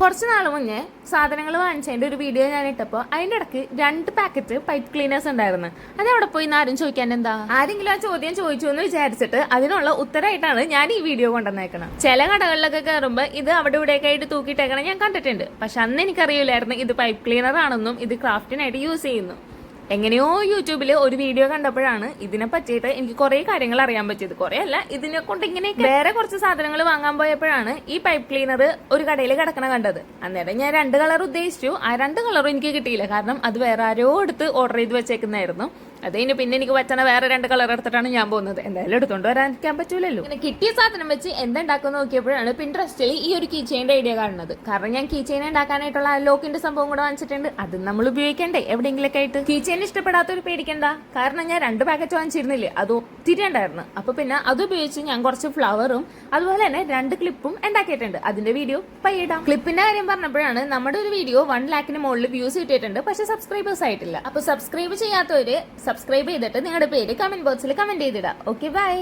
കുറച്ച് നാൾ മുന്നേ സാധനങ്ങൾ വാങ്ങിച്ചതിന്റെ ഒരു വീഡിയോ ഞാൻ ഇട്ടപ്പോൾ അതിന്റെ ഇടയ്ക്ക് 2 പാക്കറ്റ് പൈപ്പ് ക്ലീനേഴ്സ് ഉണ്ടായിരുന്നു. അത് അവിടെ പോയി ആരും ചോദിക്കാൻ എന്താ, ആരെങ്കിലും ആ ചോദ്യം ചോദിച്ചു എന്ന് വിചാരിച്ചിട്ട് അതിനുള്ള ഉത്തരമായിട്ടാണ് ഞാൻ ഈ വീഡിയോ കൊണ്ടുവന്നേക്കണം. ചില കടകളിലൊക്കെ കയറുമ്പോൾ ഇത് അവിടെ ഇവിടെയൊക്കെ ആയിട്ട് തൂക്കിയിട്ടേക്കണം ഞാൻ കണ്ടിട്ടുണ്ട്. പക്ഷെ അന്ന് എനിക്കറിയില്ലായിരുന്നു ഇത് പൈപ്പ് ക്ലീനർ ആണെന്നും ഇത് ക്രാഫ്റ്റിനായിട്ട് യൂസ് ചെയ്യുന്നു. എങ്ങനെയോ യൂട്യൂബിൽ ഒരു വീഡിയോ കണ്ടപ്പോഴാണ് ഇതിനെ പറ്റിയിട്ട് എനിക്ക് കുറെ കാര്യങ്ങൾ അറിയാൻ പറ്റിയത്. കുറെ അല്ല, ഇതിനെ കൊണ്ട് ഇങ്ങനെ വേറെ കുറച്ച് സാധനങ്ങൾ വാങ്ങാൻ പോയപ്പോഴാണ് ഈ പൈപ്പ് ക്ലീനർ ഒരു കടയിൽ കിടക്കണ കണ്ടത്. അന്നേരം ഞാൻ 2 കളർ ഉദ്ദേശിച്ചു. ആ 2 കളറും എനിക്ക് കിട്ടിയില്ല. കാരണം അത് വേറെ ആരോ എടുത്ത് ഓർഡർ ചെയ്ത് വെച്ചേക്കുന്നതായിരുന്നു. അത് കഴിഞ്ഞ് പിന്നെ എനിക്ക് പറ്റണ വേറെ 2 കളർ എടുത്തിട്ടാണ് ഞാൻ പോകുന്നത്. എന്തായാലും എടുത്തോണ്ട് വരാനിരിക്കാൻ പറ്റൂലല്ലോ. ഇങ്ങനെ കിട്ടിയ സാധനം വെച്ച് എന്തുണ്ടാക്കുന്ന നോക്കിയപ്പോഴാണ് പിൻട്രസ്റ്റിൽ ഈ ഒരു കീ ചെയിന്റെ ഐഡിയ കാണുന്നത്. കാരണം ഞാൻ കീ ചെയിൻ ഉണ്ടാക്കാനായിട്ടുള്ള ലോക്കിന്റെ സംഭവം കൂടെ വാങ്ങിച്ചിട്ടുണ്ട്. അത് നമ്മൾ ഉപയോഗിക്കണ്ടേ എവിടെയെങ്കിലൊക്കെ ആയിട്ട്. കീ ചെയിൻ ഇഷ്ടപ്പെടാത്തൊരു പേടിക്കണ്ട. കാരണം ഞാൻ 2 പാക്കറ്റ് വാങ്ങിച്ചിരുന്നില്ലേ, അത് ഒത്തിരി ഉണ്ടായിരുന്നു. അപ്പൊ പിന്നെ അത് ഉപയോഗിച്ച് ഞാൻ കുറച്ച് ഫ്ലവറും അതുപോലെ തന്നെ 2 ക്ലിപ്പും ഉണ്ടാക്കിയിട്ടുണ്ട്. അതിന്റെ വീഡിയോ പയ്യിടാം. ക്ലിപ്പിന്റെ കാര്യം പറഞ്ഞപ്പോഴാണ് നമ്മുടെ ഒരു വീഡിയോ 1 lakhന് മുകളിൽ വ്യൂസ് കിട്ടിയിട്ടുണ്ട്. പക്ഷെ സബ്സ്ക്രൈബേഴ്സ് ആയിട്ടില്ല. അപ്പൊ സബ്സ്ക്രൈബ് ചെയ്യാത്തവര് സബ്സ്ക്രൈബ് ചെയ്തിട്ട് നിങ്ങളുടെ പേര് കമന്റ് ബോക്സിൽ കമന്റ് ചെയ്തിടാം. Okay, by.